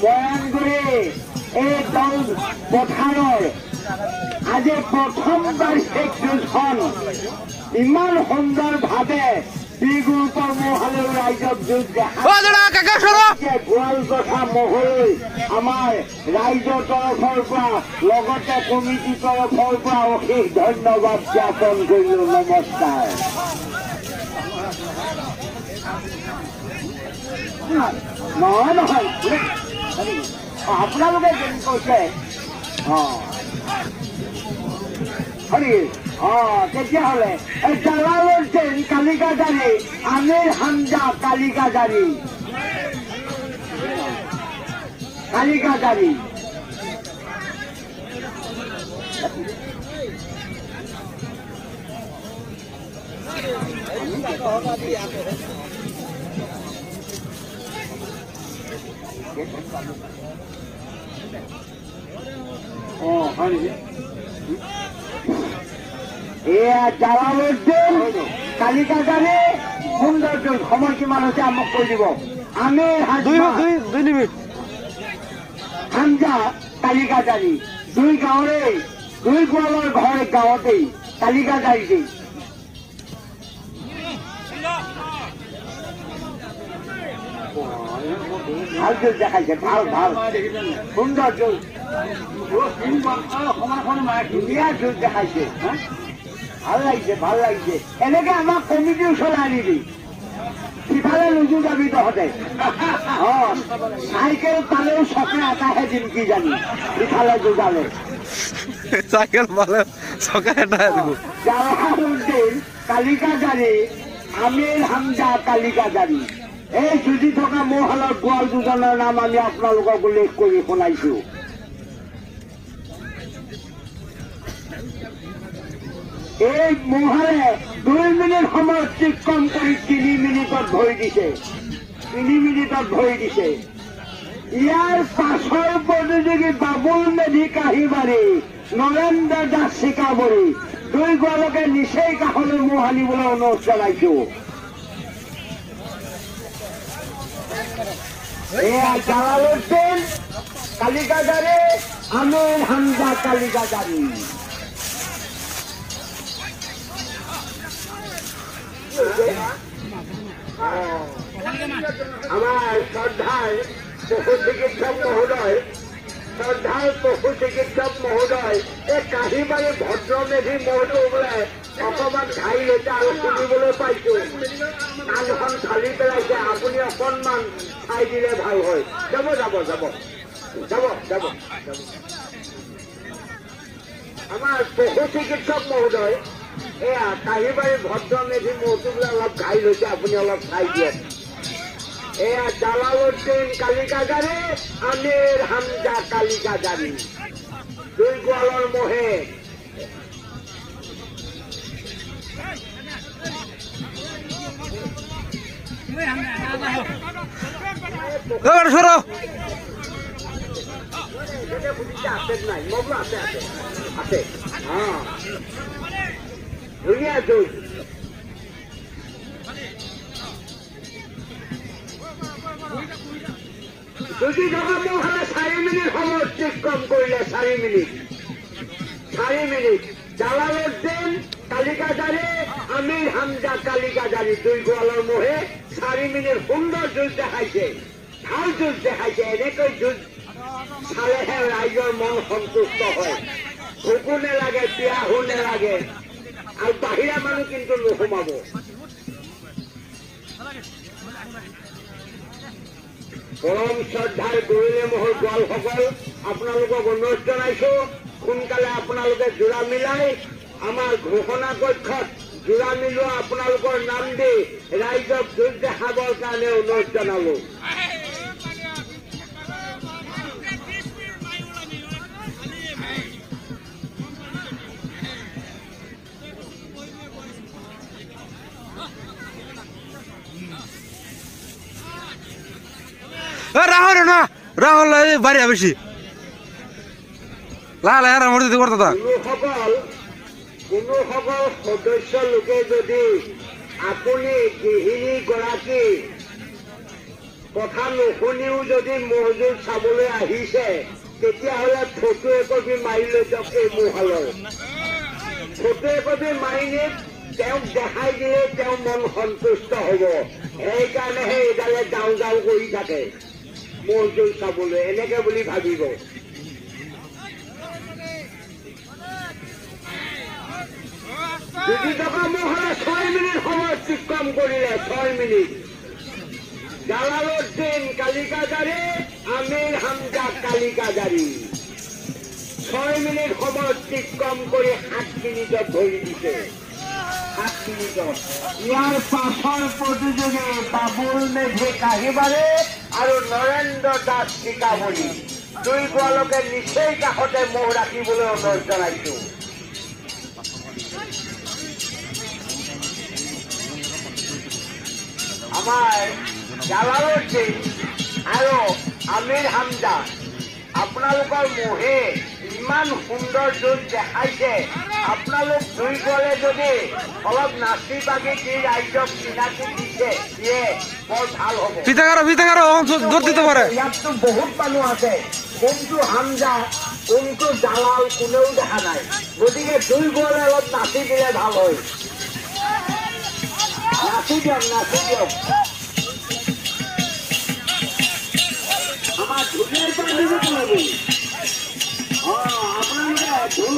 বয়ান কৰি এই দল পথাৰৰ আজি প্ৰথমবাৰ শেষ যুঁজখন ইমান সুন্দৰভাৱে বিগুৰুপৰ মহলেও ৰাইজক যুঁজ দেখা গোৱাল তথা মহলৈ আমাৰ ৰাইজৰ তৰফৰ পৰা লগতে কমিটিৰ তৰফৰ পৰা অশেষ ধন্যবাদ জ্ঞাপন কৰিলো। নমস্কাৰ। নহয় নহয় আপোনালোকে যেন কৈছে তেতিয়াহ'লে জালালুদ্দিন কালিকাজাৰী, আমিৰ হামজা কালিকাজাৰী, কালিকাজাৰী এয়া জালালুদ্দিন কালিকাজাৰী সুন্দৰ যুঁজ। সময় কিমান হৈছে আমাক কৈ দিব। আমিৰ হামজা কালিকাজাৰী দুই গাঁৱৰে দুই গোৱালৰ ঘৰ গাঁৱতেই কালিকাজাৰীতেই। ভাল যুঁজ দেখাইছে, ভাল ভাল সুন্দৰ যুঁজ, ধুনীয়া যুঁজ দেখাইছে। ভাল লাগিছে, ভাল লাগিছে। এনেকে আমাক কমিটিৰ ওচৰলৈ আনিবি, সিফালে নুজু যাবি তহঁতে। চাইকেল পালেও চকে এটাহে দিম কি জানি, সিফালে যুঁজালে চাইকেল পালে চকে এটা দিব। জালালুদ্দিন কালিকাজাৰী, আমিৰ হামজা কালিকাজাৰী এই যুঁজি থকা মহলৰ গোৱাল দুজনৰ নাম আমি আপোনালোকক উল্লেখ কৰি শুনাইছো। এই মহালে 2 মিনিট সময় অতিক্ৰম কৰি 3 মিনিটত ভৰি দিছে, 3 মিনিটত ভৰি দিছে। ইয়াৰ পাছৰ প্ৰতিযোগী বাবুল মেধি কাহিবাৰী, নৰেন্দ্ৰ দাস চিকাবৰী দুই গোৱালকে নিচেই কাষলৈ মহ আনিবলৈ অনুৰোধ জনাইছো। এয়া জালালুদ্দিন কালিকাজাৰী, আমিৰ হামজা কালিকাজাৰী। আমাৰ শ্ৰদ্ধাৰ পশু চিকিৎসক মহোদয়, শ্ৰদ্ধাৰ পশু চিকিৎসক মহোদয় এই কাহিবাৰী ভদ্ৰমেধি মহটো বোলে অকমান ঘাই লৈছে আৰু শুনিবলৈ পাইছো কাণখন ফালি পেলাইছে। আপুনি অকণমান চাই দিলে ভাল হয়। যাব যাব যাব যাব যাব যাব। আমাৰ পশু চিকিৎসক মহোদয় এয়া কাহিবাৰী ভদ্ৰমেধি মহটো বোলে অলপ ঘাই লৈছে, আপুনি অলপ চাই দিয়ক। এয়া জালালুদ্দিন কালিকাজাৰী, আমিৰ হামজা কালিকাজাৰী দুই গোৱালৰ মহে। নাই মই বোলো আছে আছে আছে। ধুনীয়া যুঁজ। যদি থকা মহালে 4 মিনিট সময় অতিক্ৰম কৰিলে, 4 মিনিট 4 মিনিট। জালালুদ্দিন কালিকাজাৰী, আমিৰ হামজা কালিকাজাৰী দুই গোৱালৰ মহে 4 মিনিট সুন্দৰ যুঁজ দেখাইছে, ভাল যুঁজ দেখাইছে। এনেকৈ যুঁজ চালেহে ৰাইজৰ মন সন্তুষ্ট হয়, ভোকো নেলাগে, পিয়াহো নেলাগে আৰু বাহিৰা মানুহ কিন্তু নোসোমাব। পৰম শ্ৰদ্ধাৰ গৰুলে মহল গোৱালসকল, আপোনালোকক অনুৰোধ জনাইছো সোনকালে আপোনালোকে যোৰা মিলাই আমাৰ ঘোষণা কক্ষত যোৰা মিলোৱা আপোনালোকৰ নাম দি ৰাইজক যুঁজ দেখাবৰ কাৰণে অনুৰোধ জনালো। ৰাহুল না ৰাহুল বাড়ি বেশি লাল হেৰা মূৰ্তি কৰতো তা কোনো সদস্য লোকে যদি আপুনি গৃহিণী গৰাকী কথা নুশুনিও যদি মহজুদ চাবলৈ আহিছে তেতিয়াহ'লে ফটো একপি মাৰি লৈ যাওক এই মহালৰ ফটো একপি মাৰি নি তেওঁক দেখাই দিলে তেওঁ মন সন্তুষ্ট হ'ব। সেইকাৰণেহে এইডালে যাওঁ যাওঁ কৰি থাকে মহজুদ চাবলৈ এনেকে বুলি ভাবিব। যদি টকা মহলে 6 মিনিট সময় অতিক্ৰম কৰিলে 6 মিনিট জালালউদ্দিন কালিকাজাৰী আমিৰ হামজা কালিকাজাৰী 6 মিনিট সময় অতিক্ৰম কৰি 7 মিনিটত ধৰি দিছে 7 মিনিটত। ইয়াৰ পাছৰ প্ৰতিযোগী বাবুল মেধি কাহিবাৰী আৰু নৰেন্দ্ৰ দাস টিকামণি দুই গোৱালকে নিচেই কাষতে মহ ৰাখিবলৈ অনুৰোধ জনাইছো। আমাৰ জালালউদ্দিন আৰু আমিৰ হামজা আপোনালোকৰ মহে ইমান সুন্দৰ যুঁজ দেখাইছে। আপোনালোক দুই গলে যদি অলপ নাচি বাগি দি ৰাইজক চিনাকি দিয়ে বৰ ভাল হ'ব। জোর দিতে পারে। ইয়াততো বহুত মানুহ আছে, কোনটো হামজা কোনটো জালাল কোনেও দেখা নাই, গতিকে দুই গলে অলপ নাচি দিলে ভাল হয়। নাচি দিয়ক নাচি দিয়ক। আমাৰ ধুনীয়াৰ পৰা নিব লাগিব। আপোনালোকে ঢোল